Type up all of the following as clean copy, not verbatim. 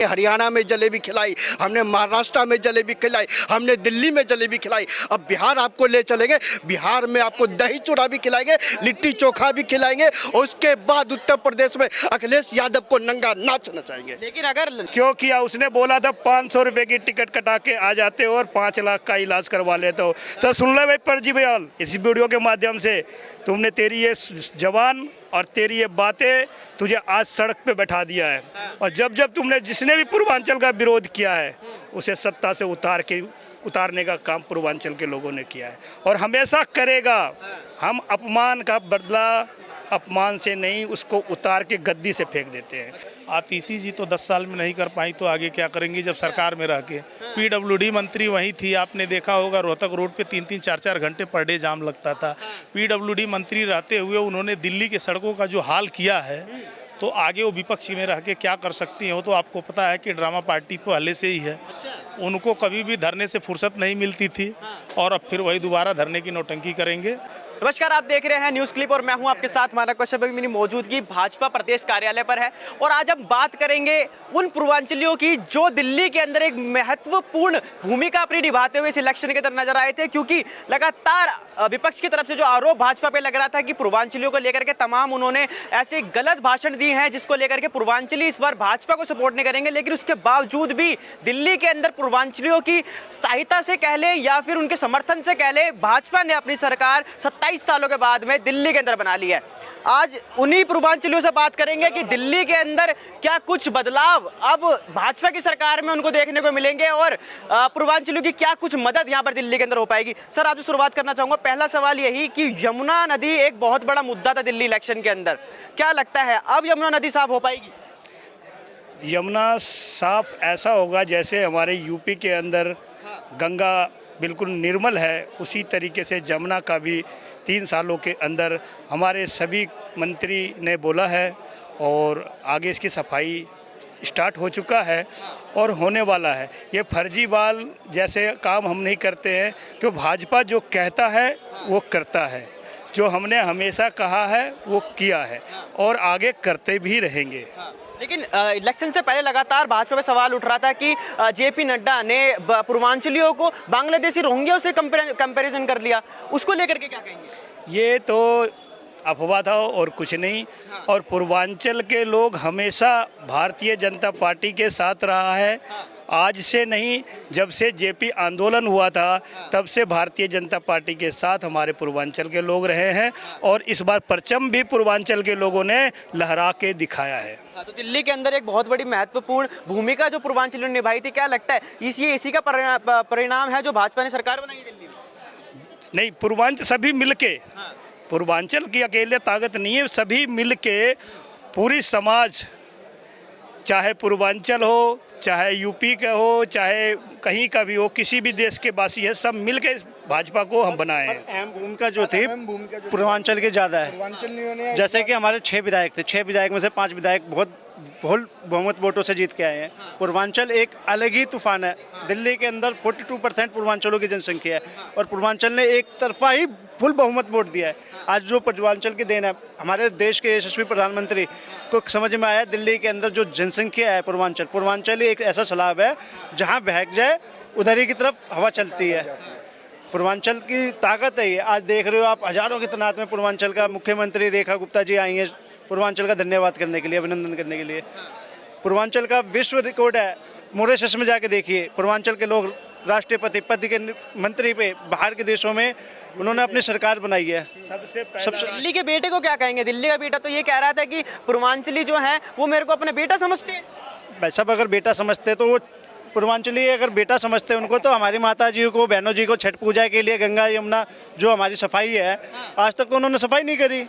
हरियाणा में जलेबी खिलाई, हमने महाराष्ट्र में जलेबी खिलाई, हमने दिल्ली में जलेबी खिलाई। अब बिहार आपको ले चलेंगे, बिहार में आपको दही चूड़ा भी खिलाएंगे, लिट्टी चोखा भी खिलाएंगे, और उसके बाद उत्तर प्रदेश में अखिलेश यादव को नंगा नाच नचाएंगे। लेकिन अगर क्यों किया? उसने बोला था 500 रुपए की टिकट कटा के आ जाते हो और 5 लाख का इलाज करवा लेते हो। तो सुन ले भाई परजीवाल, इस वीडियो के माध्यम से तुमने तेरी ये जवान और तेरी ये बातें तुझे आज सड़क पे बैठा दिया है। और जब जब तुमने जिसने भी पूर्वांचल का विरोध किया है उसे सत्ता से उतारने का काम पूर्वांचल के लोगों ने किया है और हमेशा करेगा। हम अपमान का बदला अपमान से नहीं, उसको उतार के गद्दी से फेंक देते हैं। आतिशी जी तो 10 साल में नहीं कर पाई तो आगे क्या करेंगी जब सरकार में रह के। पीडब्ल्यूडी मंत्री वही थी, आपने देखा होगा रोहतक रोड पे 3-3 4-4 घंटे पर डे जाम लगता था। पीडब्ल्यूडी मंत्री रहते हुए उन्होंने दिल्ली के सड़कों का जो हाल किया है, तो आगे वो विपक्ष में रह के क्या कर सकती हैं? वो तो आपको पता है कि ड्रामा पार्टी पहले से ही है। उनको कभी भी धरने से फुर्सत नहीं मिलती थी और अब फिर वही दोबारा धरने की नौटंकी करेंगे। नमस्कार, आप देख रहे हैं न्यूज़ क्लिप और मैं हूं आपके साथ मानव कश्यप। मेरी मौजूदगी भाजपा प्रदेश कार्यालय पर है और आज हम बात करेंगे उन पूर्वांचलियों की जो दिल्ली के अंदर एक महत्वपूर्ण भूमिका अपनी निभाते हुए इस इलेक्शन के अंदर नजर आए थे, क्योंकि लगातार विपक्ष की तरफ से जो आरोप भाजपा पे लग रहा था कि पूर्वांचलियों को लेकर के तमाम उन्होंने ऐसे गलत भाषण दिए हैं जिसको लेकर के पूर्वांचली इस बार भाजपा को सपोर्ट नहीं करेंगे। लेकिन उसके बावजूद भी दिल्ली के अंदर पूर्वांचलियों की सहायता से कह ले या फिर उनके समर्थन से कह ले, भाजपा ने अपनी सरकार 27 सालों के बाद में दिल्ली के अंदर बना ली है। आज उन्हीं पूर्वांचलियों से बात करेंगे कि दिल्ली के अंदर क्या कुछ बदलाव अब भाजपा की सरकार में उनको देखने को मिलेंगे और पूर्वांचलियों की क्या कुछ मदद यहां पर दिल्ली के अंदर हो पाएगी। सर, आपसे शुरुआत करना चाहूंगा। पहला सवाल यही कि यमुना नदी एक बहुत बड़ा मुद्दा था दिल्ली इलेक्शन के अंदर, क्या लगता है अब यमुना नदी साफ हो पाएगी? यमुना साफ ऐसा होगा जैसे हमारे यूपी के अंदर गंगा बिल्कुल निर्मल है, उसी तरीके से जमुना का भी 3 सालों के अंदर हमारे सभी मंत्री ने बोला है और आगे इसकी सफाई स्टार्ट हो चुका है और होने वाला है। ये फर्जीवाल जैसे काम हम नहीं करते हैं, तो भाजपा जो कहता है वो करता है, जो हमने हमेशा कहा है वो किया है और आगे करते भी रहेंगे। लेकिन इलेक्शन से पहले लगातार भाजपा पे सवाल उठ रहा था कि जेपी नड्डा ने पूर्वांचलियों को बांग्लादेशी रोहिंग्या से कंपैरिजन कर लिया, उसको लेकर के क्या कहेंगे? ये तो अफवाह था और कुछ नहीं। और पूर्वांचल के लोग हमेशा भारतीय जनता पार्टी के साथ रहा है। आज से नहीं, जब से जेपी आंदोलन हुआ था तब से भारतीय जनता पार्टी के साथ हमारे पूर्वांचल के लोग रहे हैं और इस बार परचम भी पूर्वांचल के लोगों ने लहरा के दिखाया है। तो दिल्ली के अंदर एक बहुत बड़ी महत्वपूर्ण भूमिका जो पूर्वांचलियों ने निभाई थी, क्या लगता है इसी का परिणाम है जो भाजपा ने सरकार बनाई दिल्ली में? नहीं, पूर्वांचल सभी मिलके, पूर्वांचल की अकेले ताकत नहीं है, सभी मिलके पूरी समाज, चाहे पूर्वांचल हो, चाहे यूपी का हो, चाहे कहीं का भी हो, किसी भी देश के वासी है, सब मिलके भाजपा को हम बनाए हैं। अहम भूमिका जो थी पूर्वांचल की ज़्यादा है। जैसे कि हमारे 6 विधायक थे, 6 विधायक में से 5 विधायक बहुत बहुमत वोटों से जीत के आए हैं। पूर्वांचल एक अलग ही तूफान है। दिल्ली के अंदर 42% पूर्वांचलों की जनसंख्या है और पूर्वांचल ने एक तरफा ही फुल बहुमत वोट दिया है। आज जो पूर्वांचल की देन है, हमारे देश के यशस्वी प्रधानमंत्री को समझ में आया दिल्ली के अंदर जो जनसंख्या है पूर्वांचल ही एक ऐसा सैलाब है जहाँ बहक जाए उधर ही की तरफ हवा चलती है। पूर्वांचल की ताकत है ये। आज देख रहे हो आप, हजारों की तादाद में पूर्वांचल का मुख्यमंत्री रेखा गुप्ता जी आई हैं पूर्वांचल का धन्यवाद करने के लिए, अभिनंदन करने के लिए। पूर्वांचल का विश्व रिकॉर्ड है, मॉरिशस में जाके देखिए, पूर्वांचल के लोग राष्ट्रपति पद के मंत्री पे बाहर के देशों में उन्होंने अपनी सरकार बनाई है। सबसे दिल्ली के बेटे को क्या कहेंगे? दिल्ली का बेटा तो ये कह रहा था कि पूर्वांचली जो है वो मेरे को अपने बेटा समझते हैं। भाई साहब, अगर बेटा समझते तो वो पूर्वांचली अगर बेटा समझते उनको, तो हमारी माता जी को, बहनों जी को छठ पूजा के लिए गंगा यमुना जो हमारी सफाई है, आज तक तो उन्होंने सफाई नहीं करी,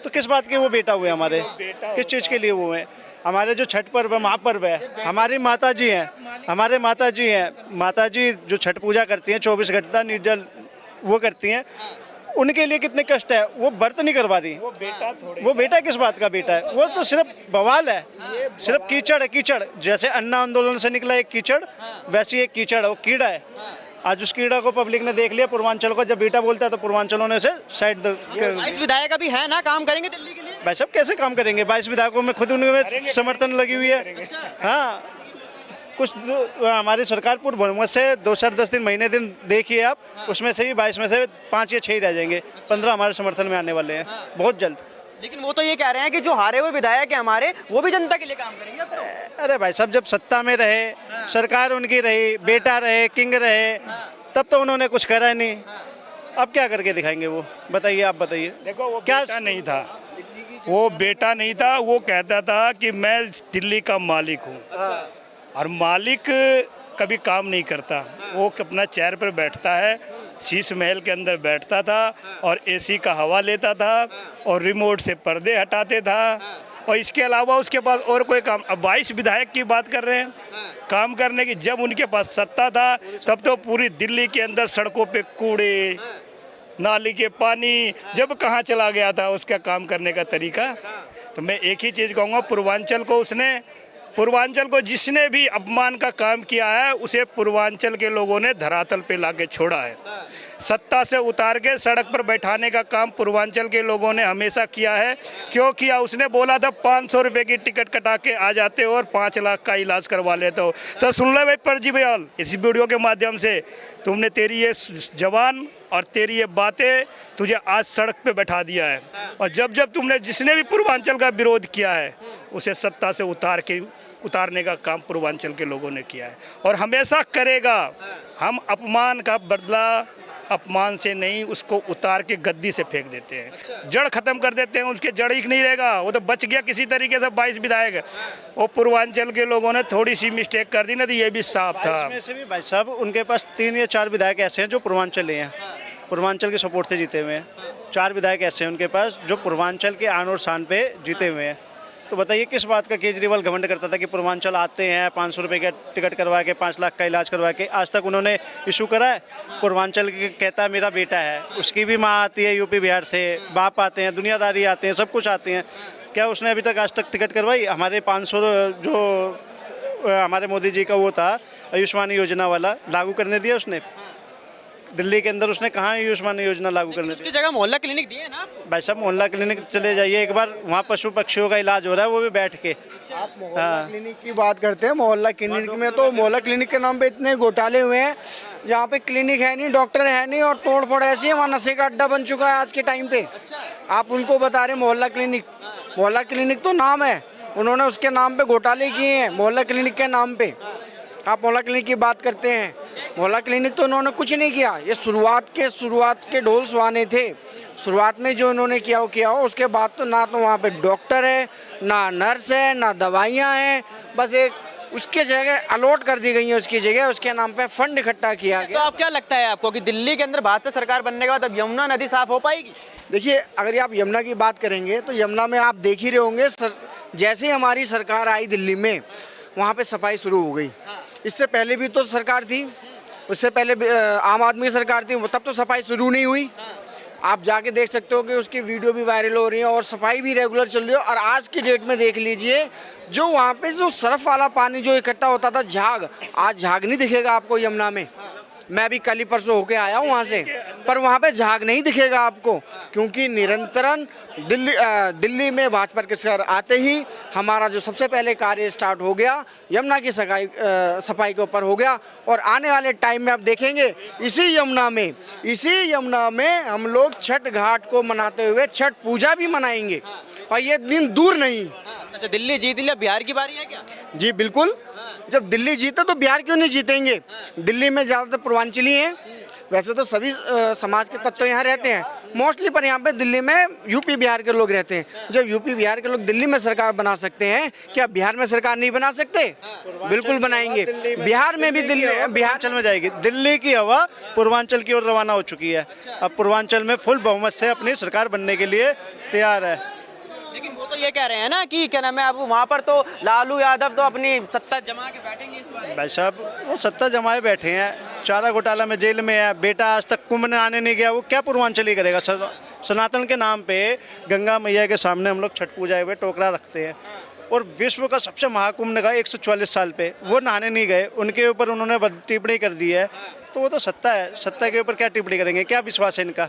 तो किस बात के वो बेटा हुए हमारे? किस चीज़ के लिए वो हैं? हमारे जो छठ पर्व है, महापर्व है, हमारी माता जी हैं, हमारे माता जी हैं, माता जी जो छठ पूजा करती हैं 24 घंटा निर्जल वो करती हैं, उनके लिए कितने कष्ट है, वो व्रत नहीं करवा रही। वो बेटा किस बात का बेटा है? वो तो सिर्फ बवाल है, सिर्फ कीचड़ है, कीचड़। जैसे अन्ना आंदोलन से निकला एक कीचड़, वैसी एक कीचड़ है, वो कीड़ा है। आज उस कीड़ा को पब्लिक ने देख लिया। पूर्वांचल को जब बेटा बोलता है तो पूर्वांचलों ने उसे साइड 22 विधायक अभी है ना, काम करेंगे दिल्ली के लिए? भाई साहब कैसे काम करेंगे? 22 विधायकों में खुद उनमें समर्थन लगी हुई है। हाँ, हमारी सरकार पूर्ण बहुमत से 2-10 दिन महीने दिन देखिए आप, उसमें से भी 22 में से 5 या 6 ही रह जाएंगे, 15 हमारे समर्थन में आने वाले हैं बहुत जल्द। लेकिन वो तो ये कह रहे हैं कि जो हारे हुए विधायक हैं हमारे, वो भी जनता के लिए काम करेंगे अब तो। अरे भाई साहब, जब सत्ता में रहे, सरकार उनकी रही, बेटा रहे, किंग रहे, तब तो उन्होंने कुछ करा ही नहीं। अब क्या करके दिखाएंगे वो? बताइए, आप बताइए। देखो वो क्या बेटा नहीं था, वो बेटा नहीं था, वो कहता था कि मैं दिल्ली का मालिक हूँ। और मालिक कभी काम नहीं करता, वो अपना चेयर पर बैठता है, शीश महल के अंदर बैठता था और एसी का हवा लेता था और रिमोट से पर्दे हटाते था, और इसके अलावा उसके पास और कोई काम। अब 22 विधायक की बात कर रहे हैं काम करने की। जब उनके पास सत्ता था तब तो पूरी दिल्ली के अंदर सड़कों पे कूड़े, नाली के पानी, जब कहाँ चला गया था उसका काम करने का तरीका। तो मैं एक ही चीज़ कहूँगा, पूर्वांचल को जिसने भी अपमान का काम किया है, उसे पूर्वांचल के लोगों ने धरातल पे लाके छोड़ा है। सत्ता से उतार के सड़क पर बैठाने का काम पूर्वांचल के लोगों ने हमेशा किया है। क्यों किया? उसने बोला था 500 रुपये की टिकट कटा के आ जाते हो और 5 लाख का इलाज करवा लेते हो। तो सुन लो भाई परजीवीलाल, इस वीडियो के माध्यम से तुमने, तेरी ये जवान और तेरी ये बातें तुझे आज सड़क पे बैठा दिया है। और जब जब तुमने, जिसने भी पूर्वांचल का विरोध किया है, उसे सत्ता से उतारने का काम पूर्वांचल के लोगों ने किया है और हमेशा करेगा। हम अपमान का बदला अपमान से नहीं, उसको उतार के गद्दी से फेंक देते हैं, जड़ खत्म कर देते हैं, उसके जड़ ही नहीं रहेगा। वो तो बच गया किसी तरीके से 22 विधायक। वो पूर्वांचल के लोगों ने थोड़ी सी मिस्टेक कर दी ना, तो ये भी साफ था। इसमें से भी भाई साहब उनके पास 3 या 4 विधायक ऐसे हैं जो पूर्वांचल हैं, पूर्वांचल के सपोर्ट से जीते हुए हैं। 4 विधायक ऐसे हैं उनके पास जो पूर्वांचल के आन और शान पे जीते हुए हैं। तो बताइए किस बात का केजरीवाल घमंड करता था कि पूर्वांचल आते हैं, 500 रुपये का टिकट करवा के 5 लाख का इलाज करवा के? आज तक उन्होंने इशू करा है? पूर्वांचल के कहता है मेरा बेटा है, उसकी भी माँ आती है यूपी बिहार से, बाप आते हैं, दुनियादारी आते हैं, सब कुछ आते हैं। क्या उसने अभी तक आज तक टिकट करवाई? हमारे 500 जो हमारे मोदी जी का वो था आयुष्मान योजना वाला, लागू करने दिया उसने? दिल्ली के अंदर उसने कहाँ आयुष्मान योजना लागू करने उसकी जगह मोहल्ला क्लिनिक दिए ना। भाई साहब, मोहल्ला क्लिनिक चले जाइए एक बार, वहाँ पशु पक्षियों का इलाज हो रहा है, वो भी बैठ के। आप मोहल्ला क्लिनिक की बात करते हैं, मोहल्ला क्लिनिक में तो मोहल्ला क्लिनिक के नाम पे इतने घोटाले हुए हैं, जहाँ पे क्लिनिक है नहीं, डॉक्टर है नहीं और तोड़ फोड़ ऐसी है, वहाँ नशे का अड्डा बन चुका है आज के टाइम पे। आप उनको बता रहे मोहल्ला क्लिनिक, मोहल्ला क्लिनिक तो नाम है, उन्होंने उसके नाम पे घोटाले किए हैं मोहल्ला क्लिनिक के नाम पे। आप मोहल्ला क्लिनिक की बात करते हैं, मोहल्ला क्लिनिक तो उन्होंने कुछ नहीं किया। ये शुरुआत के ढोल सुहाने थे, शुरुआत में जो इन्होंने किया वो किया हो, उसके बाद तो ना तो वहाँ पे डॉक्टर है, ना नर्स है, ना दवाइयाँ हैं, बस एक उसके जगह अलॉट कर दी गई है, उसकी जगह उसके नाम पे फंड इकट्ठा किया गया। तो आप क्या लगता है आपको कि दिल्ली के अंदर भाजपा सरकार बनने के बाद अब यमुना नदी साफ हो पाएगी? देखिए, अगर आप यमुना की बात करेंगे तो यमुना में आप देख ही रहे होंगे, जैसे ही हमारी सरकार आई दिल्ली में, वहाँ पे सफाई शुरू हो गई। इससे पहले भी तो सरकार थी, उससे पहले आम आदमी की सरकार थी, तब तो सफाई शुरू नहीं हुई। आप जाके देख सकते हो कि उसकी वीडियो भी वायरल हो रही है और सफाई भी रेगुलर चल रही है। और आज की डेट में देख लीजिए, जो वहाँ पे जो सर्फ वाला पानी जो इकट्ठा होता था, झाग, आज झाग नहीं दिखेगा आपको यमुना में। मैं भी कल ही परसों होके आया हूँ वहाँ से, पर वहाँ पे झाग नहीं दिखेगा आपको, क्योंकि निरंतरन दिल्ली में भाजपा के सरकार आते ही हमारा जो सबसे पहले कार्य स्टार्ट हो गया, यमुना की सफाई के ऊपर हो गया। और आने वाले टाइम में आप देखेंगे इसी यमुना में हम लोग छठ घाट को मनाते हुए छठ पूजा भी मनाएंगे, और ये दिन दूर नहीं। अच्छा, दिल्ली जीत लिया, बिहार की बारी है क्या? जी बिल्कुल, जब दिल्ली जीते तो बिहार क्यों नहीं जीतेंगे? दिल्ली में ज़्यादातर पूर्वांचली हैं, वैसे तो सभी समाज के तत्व यहाँ रहते हैं मोस्टली, पर यहाँ पे दिल्ली में यूपी बिहार के लोग रहते हैं। जब यूपी बिहार के लोग दिल्ली में सरकार बना सकते हैं, क्या बिहार में सरकार नहीं बना सकते? बिल्कुल बनाएंगे। बिहार में भी पूर्वांचल में जाएगी, दिल्ली की हवा पूर्वांचल की ओर रवाना हो चुकी है। अब पूर्वांचल में फुल बहुमत से अपनी सरकार बनने के लिए तैयार है। लेकिन वो तो ये कह रहे हैं ना कि क्या नाम है, अब वहाँ पर तो लालू यादव तो अपनी सत्ता जमा के बैठेंगे इस बार। भाई साहब, वो सत्ता जमाए बैठे हैं, चारा घोटाला में जेल में है, बेटा आज तक कुंभ में आने नहीं गया, वो क्या पूर्वांचली करेगा? सनातन के नाम पे गंगा मैया के सामने हम लोग छठ पूजा हुए टोकरा रखते हैं, और विश्व का सबसे महाकुंभ का 144 साल पे वो नहाने नहीं गए, उनके ऊपर उन्होंने टिप्पणी कर दी है। तो वो तो सत्ता है, सत्ता के ऊपर क्या टिप्पणी करेंगे? क्या विश्वास है इनका?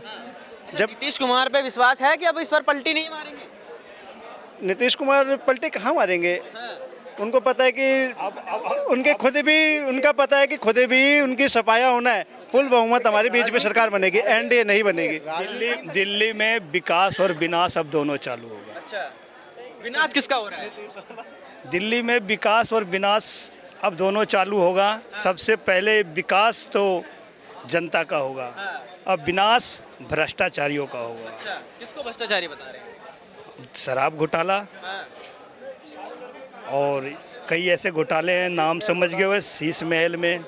जब नीतीश कुमार पे विश्वास है कि अब इस बार पलटी नहीं मारेंगे? नीतीश कुमार पलटे कहाँ मारेंगे? उनको पता है कि उनके खुद भी उनका पता है कि खुद भी उनकी सफाया होना है। फुल बहुमत हमारी बीजेपी सरकार बनेगी, एनडीए नहीं बनेगी। दिल्ली में विकास और विनाश अब दोनों चालू होगा। अच्छा, विनाश किसका हो रहा है? दिल्ली में विकास और विनाश अब दोनों चालू होगा। सबसे पहले विकास तो जनता का होगा, अब विनाश भ्रष्टाचारियों का होगा। अच्छा, किसको भ्रष्टाचारी बता रहे हैं? शराब घोटाला और कई ऐसे घोटाले हैं, नाम समझ गए हुए, शीश महल में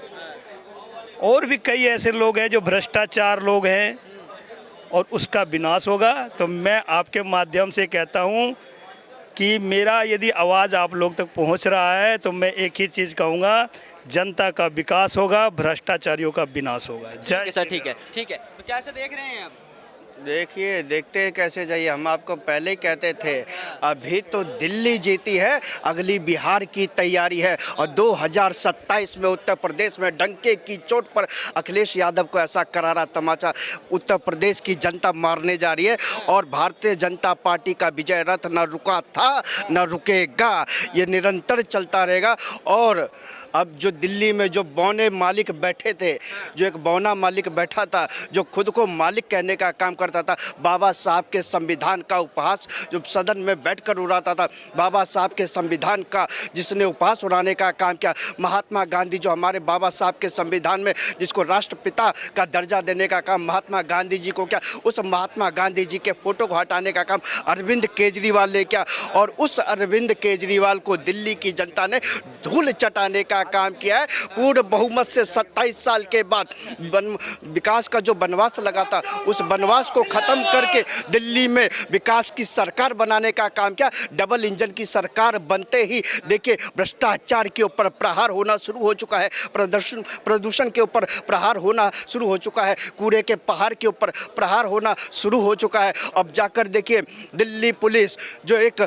और भी कई ऐसे लोग हैं जो भ्रष्टाचार लोग हैं और उसका विनाश होगा। तो मैं आपके माध्यम से कहता हूं कि मेरा यदि आवाज़ आप लोग तक पहुंच रहा है तो मैं एक ही चीज़ कहूँगा, जनता का विकास होगा, भ्रष्टाचारियों का विनाश होगा। जय सर, ठीक है, ठीक है। तो कैसे देख रहे हैं आप? देखिए, देखते हैं कैसे जाइए। हम आपको पहले ही कहते थे, अभी तो दिल्ली जीती है, अगली बिहार की तैयारी है और 2027 में उत्तर प्रदेश में डंके की चोट पर अखिलेश यादव को ऐसा करारा तमाचा उत्तर प्रदेश की जनता मारने जा रही है और भारतीय जनता पार्टी का विजय रथ न रुका था न रुकेगा, ये निरंतर चलता रहेगा। और अब जो दिल्ली में जो बौने मालिक बैठे थे, जो एक बौना मालिक बैठा था जो खुद को मालिक कहने का काम करता था, बाबा साहब के संविधान का उपहास जो सदन में बैठकर उड़ाता था, बाबा साहब के संविधान का जिसने उपहास उड़ाने का काम किया, महात्मा गांधी जो हमारे बाबा साहब के संविधान में जिसको राष्ट्रपिता का दर्जा देने का काम महात्मा गांधी जी को किया, उस महात्मा गांधी जी के फोटो को हटाने का काम अरविंद केजरीवाल ने किया और उस अरविंद केजरीवाल को दिल्ली की जनता ने धूल चटाने का काम किया है। पूर्ण बहुमत से 27 साल के बाद विकास का जो बनवास लगा था, उस बनवास को खत्म करके दिल्ली में विकास की सरकार बनाने का काम किया। डबल इंजन की सरकार बनते ही देखिए भ्रष्टाचार के ऊपर प्रहार होना शुरू हो चुका है, प्रदूषण के ऊपर प्रहार होना शुरू हो चुका है, कूड़े के पहाड़ के ऊपर प्रहार होना शुरू हो चुका है। अब जाकर देखिए दिल्ली पुलिस जो एक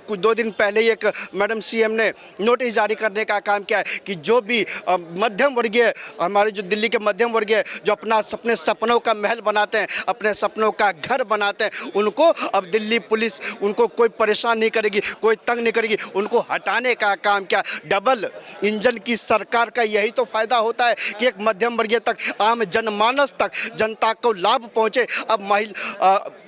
कुछ 2 दिन पहले ही एक मैडम सीएम ने नोटिस जारी करने का काम किया है कि जो भी मध्यम वर्गीय हमारे जो दिल्ली के मध्यम वर्गीय जो अपना अपने सपनों का महल बनाते हैं, अपने सपनों का घर बनाते हैं, उनको अब दिल्ली पुलिस उनको कोई परेशान नहीं करेगी, कोई तंग नहीं करेगी, उनको हटाने का काम किया। डबल इंजन की सरकार का यही तो फायदा होता है कि एक मध्यम वर्गीय तक, आम जनमानस तक जनता को लाभ पहुंचे। अब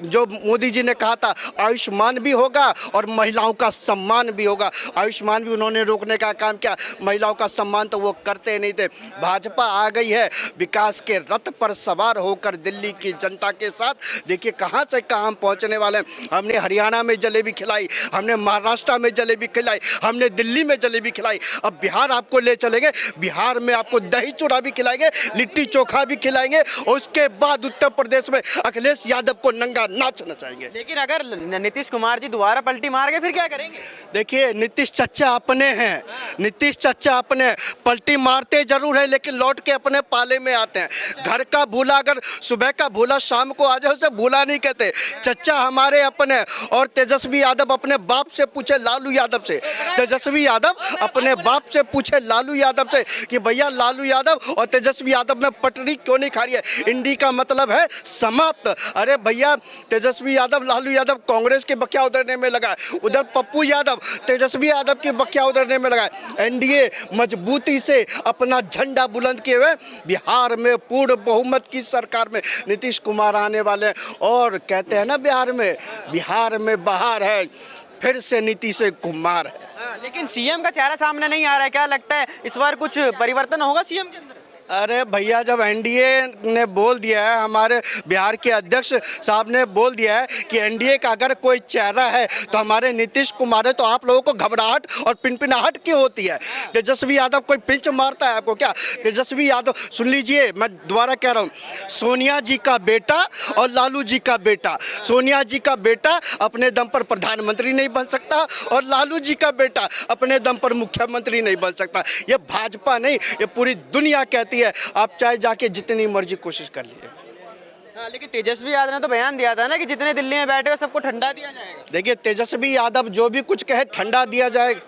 जो मोदी जी ने कहा था आयुष्मान भी होगा और महिलाओं का सम्मान भी होगा, आयुष्मान भी उन्होंने रोकने का काम किया, महिलाओं का सम्मान तो वो करते नहीं थे। भाजपा आ गई है विकास के रथ पर सवार होकर दिल्ली की जनता के साथ। देखिए कहां से कहां हम पहुंचने वाले हैं। हमने हरियाणा में जलेबी खिलाई, हमने महाराष्ट्र में जलेबी खिलाई, हमने दिल्ली में जलेबी खिलाई, अब बिहार आपको ले चलेंगे, बिहार में आपको दही चूड़ा भी खिलाएंगे, लिट्टी चोखा भी खिलाएंगे और उसके बाद उत्तर प्रदेश में अखिलेश यादव को नंगा नाच नचाएंगे। लेकिन अगर नीतीश कुमार जी दोबारा पलटी मार गए फिर क्या करेंगे? देखिए नीतीश चच्चा अपने हैं, नीतीश चच्चा अपने पलटी मारते जरूर है लेकिन लौट के अपने पाले में आते हैं। घर का भूला अगर सुबह का भूला शाम को आ जाए उसे भूला नहीं कहते। चच्चा हमारे अपने और तेजस्वी यादव अपने बाप से पूछे लालू यादव से, तेजस्वी यादव अपने बाप से पूछे लालू यादव से कि भैया लालू यादव और तेजस्वी यादव में पटरी क्यों नहीं खा रही है, इंडी का मतलब है समाप्त। अरे भैया तेजस्वी यादव लालू यादव कांग्रेस के बकिया उधरने में लगा है, उधर पप्पू यादव तेजस्वी यादव की बकिया उधरने में लगा है। एनडीए मजबूती से अपना झंडा बुलंद किए हुए बिहार में पूर्ण बहुमत की सरकार में नीतीश कुमार आने वाले हैं। और कहते हैं ना बिहार में बहार है, फिर से नीतीश कुमार है। लेकिन सीएम का चेहरा सामने नहीं आ रहा है, क्या लगता है इस बार कुछ परिवर्तन होगा सीएम के अंदर? अरे भैया जब एनडीए ने बोल दिया है, हमारे बिहार के अध्यक्ष साहब ने बोल दिया है कि एनडीए का अगर कोई चेहरा है तो हमारे नीतीश कुमार है, तो आप लोगों को घबराहट और पिनपिनाहट क्यों होती है? तेजस्वी यादव कोई पिंच मारता है आपको क्या? तेजस्वी यादव सुन लीजिए, मैं दोबारा कह रहा हूँ, सोनिया जी का बेटा और लालू जी का बेटा, सोनिया जी का बेटा अपने दम पर प्रधानमंत्री नहीं बन सकता और लालू जी का बेटा अपने दम पर मुख्यमंत्री नहीं बन सकता। ये भाजपा नहीं, ये पूरी दुनिया कहती है। आप चाहे जाके जितनी मर्जी कोशिश कर लीजिए। हाँ, लेकिन तेजस्वी यादव ने तो बयान दिया था ना कि जितने दिल्ली में बैठे हो सबको ठंडा दिया जाएगा। देखिए तेजस्वी यादव जो भी कुछ कहे ठंडा दिया जाएगा,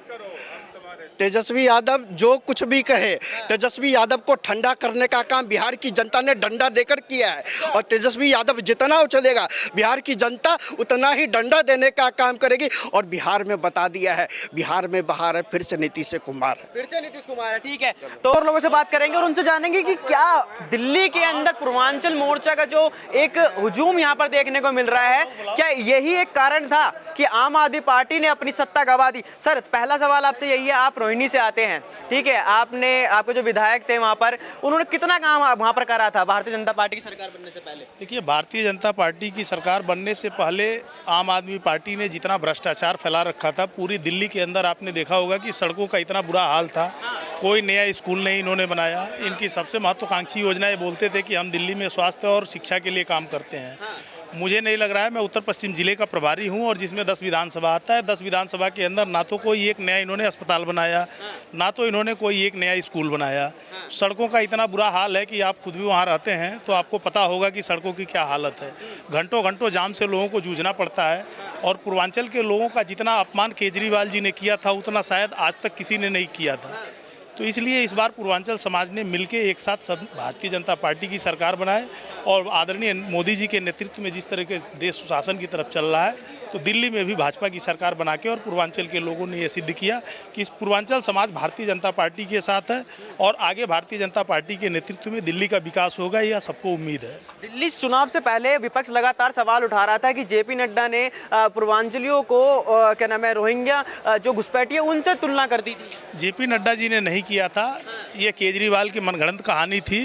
तेजस्वी यादव जो कुछ भी कहे, तेजस्वी यादव को ठंडा करने का काम बिहार की जनता ने डंडा देकर किया है। और तेजस्वी यादव जितना उछलेगा, बिहार की जनता उतना ही डंडा देने का काम करेगी। और बिहार में बता दिया है, बिहार में बहार है, फिर से नीतीश कुमार है। फिर से नीतीश कुमार है, ठीक है। तो और लोगों से बात करेंगे और उनसे जानेंगे कि क्या दिल्ली के अंदर पूर्वांचल मोर्चा का जो एक हुजूम यहाँ पर देखने को मिल रहा है, क्या यही एक कारण था कि आम आदमी पार्टी ने अपनी सत्ता गंवा दी? सर, पहला सवाल आपसे यही है, आप रोहिणी से आते हैं, ठीक है, आपके जो विधायक थे वहाँ पर, उन्होंने कितना काम वहाँ पर करा था भारतीय जनता पार्टी की सरकार बनने से पहले? देखिए, भारतीय जनता पार्टी की सरकार बनने से पहले आम आदमी पार्टी ने जितना भ्रष्टाचार फैला रखा था पूरी दिल्ली के अंदर, आपने देखा होगा कि सड़कों का इतना बुरा हाल था। कोई नया स्कूल नहीं इन्होंने बनाया। इनकी सबसे महत्वाकांक्षी योजना ये बोलते थे कि हम दिल्ली में स्वास्थ्य और शिक्षा के लिए काम करते हैं। मुझे नहीं लग रहा है, मैं उत्तर पश्चिम जिले का प्रभारी हूं और जिसमें 10 विधानसभा आता है, 10 विधानसभा के अंदर ना तो कोई एक नया इन्होंने अस्पताल बनाया, ना तो इन्होंने कोई एक नया स्कूल बनाया। सड़कों का इतना बुरा हाल है कि आप खुद भी वहां रहते हैं तो आपको पता होगा कि सड़कों की क्या हालत है। घंटों घंटों जाम से लोगों को जूझना पड़ता है। और पूर्वांचल के लोगों का जितना अपमान केजरीवाल जी ने किया था उतना शायद आज तक किसी ने नहीं किया था। तो इसलिए इस बार पूर्वांचल समाज ने मिलकर एक साथ सब भारतीय जनता पार्टी की सरकार बनाए और आदरणीय मोदी जी के नेतृत्व में जिस तरह के देश सुशासन की तरफ चल रहा है, तो दिल्ली में भी भाजपा की सरकार बना के और पूर्वांचल के लोगों ने ये सिद्ध किया कि इस पूर्वांचल समाज भारतीय जनता पार्टी के साथ है और आगे भारतीय जनता पार्टी के नेतृत्व में दिल्ली का विकास होगा, यह सबको उम्मीद है। दिल्ली चुनाव से पहले विपक्ष लगातार सवाल उठा रहा था कि जेपी नड्डा ने पूर्वांचलियों को क्या नाम है, रोहिंग्या जो घुसपैठिए उनसे तुलना कर दी थी। जेपी नड्डा जी ने नहीं किया था, ये केजरीवाल की मनगढ़ंत कहानी थी।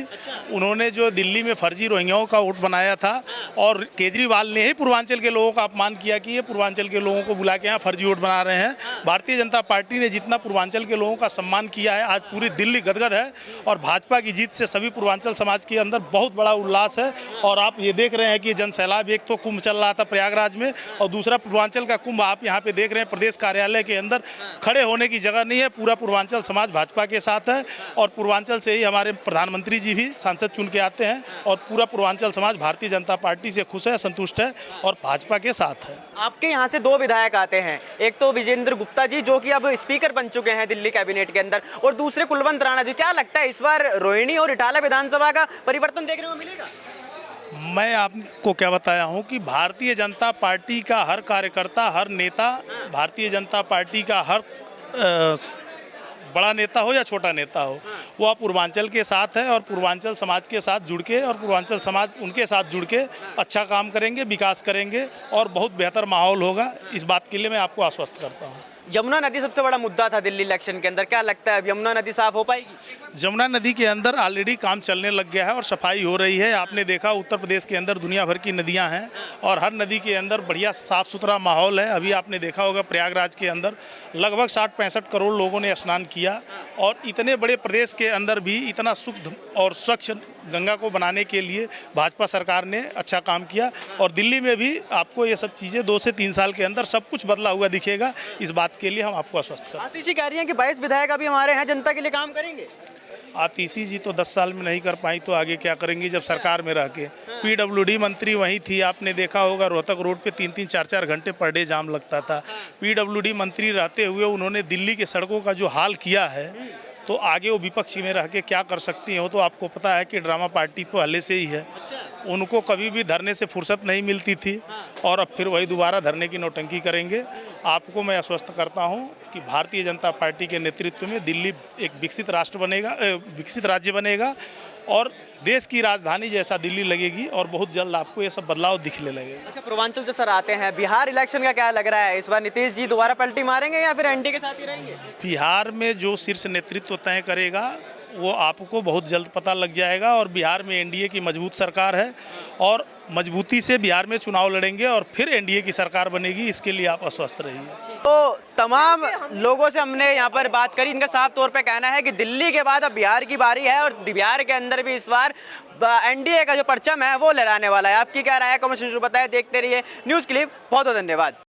उन्होंने जो दिल्ली में फर्जी रोहिंग्याओं का वोट बनाया था और केजरीवाल ने ही पूर्वांचल के लोगों का अपमान किया कि ये पूर्वांचल के लोगों को बुला के यहाँ फर्जी वोट बना रहे हैं। भारतीय जनता पार्टी ने जितना पूर्वांचल के लोगों का सम्मान किया है, आज पूरी दिल्ली गदगद है और भाजपा की जीत से सभी पूर्वांचल समाज के अंदर बहुत बड़ा उल्लास है। और आप ये देख रहे हैं कि जन सैलाब, एक तो कुंभ चल रहा था प्रयागराज में और दूसरा पूर्वांचल का कुंभ आप यहाँ पे देख रहे हैं। प्रदेश कार्यालय के अंदर खड़े होने की जगह नहीं है, पूरा पूर्वांचल समाज भाजपा के साथ है और पूर्वांचल से ही हमारे प्रधानमंत्री जी भी सांसद चुन के आते हैं और पूरा पूर्वांचल समाज भारतीय जनता पार्टी से खुश है, संतुष्ट है और भाजपा के साथ है। आपके यहाँ से दो विधायक आते हैं, एक तो विजेंद्र गुप्ता जी जो कि अब स्पीकर बन चुके हैं दिल्ली कैबिनेट के अंदर, और दूसरे कुलवंत राणा जी। क्या लगता है इस बार रोहिणी और इटाला विधानसभा का परिवर्तन देखने को मिलेगा? मैं आपको क्या बताया हूं कि भारतीय जनता पार्टी का हर कार्यकर्ता, हर नेता, भारतीय जनता पार्टी का हर बड़ा नेता हो या छोटा नेता हो, वो पूर्वांचल के साथ है और पूर्वांचल समाज के साथ जुड़ के और पूर्वांचल समाज उनके साथ जुड़ के अच्छा काम करेंगे, विकास करेंगे और बहुत बेहतर माहौल होगा। इस बात के लिए मैं आपको आश्वस्त करता हूँ। यमुना नदी सबसे बड़ा मुद्दा था दिल्ली इलेक्शन के अंदर, क्या लगता है अब यमुना नदी साफ हो पाएगी? यमुना नदी के अंदर ऑलरेडी काम चलने लग गया है और सफाई हो रही है। आपने देखा उत्तर प्रदेश के अंदर दुनिया भर की नदियां हैं और हर नदी के अंदर बढ़िया साफ़ सुथरा माहौल है। अभी आपने देखा होगा प्रयागराज के अंदर लगभग 60-65 करोड़ लोगों ने स्नान किया और इतने बड़े प्रदेश के अंदर भी इतना शुद्ध और स्वच्छ गंगा को बनाने के लिए भाजपा सरकार ने अच्छा काम किया और दिल्ली में भी आपको ये सब चीज़ें 2 से 3 साल के अंदर सब कुछ बदला हुआ दिखेगा। इस बात के लिए हम आपको आश्वस्त करते हैं। आतिशी कह रही हैं कि 22 विधायक अभी हमारे हैं, जनता के लिए काम करेंगे। आतिशी जी तो 10 साल में नहीं कर पाई तो आगे क्या करेंगी जब सरकार में रह के। PWD मंत्री वही थी, आपने देखा होगा रोहतक रोड पे 3-3 4-4 घंटे पर डे जाम लगता था। PWD मंत्री रहते हुए उन्होंने दिल्ली के सड़कों का जो हाल किया है, तो आगे वो विपक्ष में रह के क्या कर सकती हो। तो आपको पता है कि ड्रामा पार्टी पहले से ही है, उनको कभी भी धरने से फुर्सत नहीं मिलती थी और अब फिर वही दोबारा धरने की नौटंकी करेंगे। आपको मैं आश्वस्त करता हूं कि भारतीय जनता पार्टी के नेतृत्व में दिल्ली एक विकसित राष्ट्र बनेगा, विकसित राज्य बनेगा और देश की राजधानी जैसा दिल्ली लगेगी और बहुत जल्द आपको ये सब बदलाव दिखने लगेगा। अच्छा, पूर्वांचल से सर आते हैं, बिहार इलेक्शन का क्या लग रहा है इस बार? नीतीश जी दोबारा पलटी मारेंगे या फिर एनडीए के साथ ही रहेंगे? बिहार में जो शीर्ष नेतृत्व तय करेगा वो आपको बहुत जल्द पता लग जाएगा और बिहार में एनडीए की मजबूत सरकार है और मजबूती से बिहार में चुनाव लड़ेंगे और फिर एनडीए की सरकार बनेगी। इसके लिए आप आश्वस्त रहिए। तो तमाम लोगों से हमने यहाँ पर बात करी, इनका साफ तौर पे कहना है कि दिल्ली के बाद अब बिहार की बारी है और बिहार के अंदर भी इस बार एनडीए का जो परचम है वो लहराने वाला है। आपकी क्या राय है? कमेंट सेक्शन में बताएं। देखते रहिए न्यूज़ क्लिप। बहुत बहुत धन्यवाद।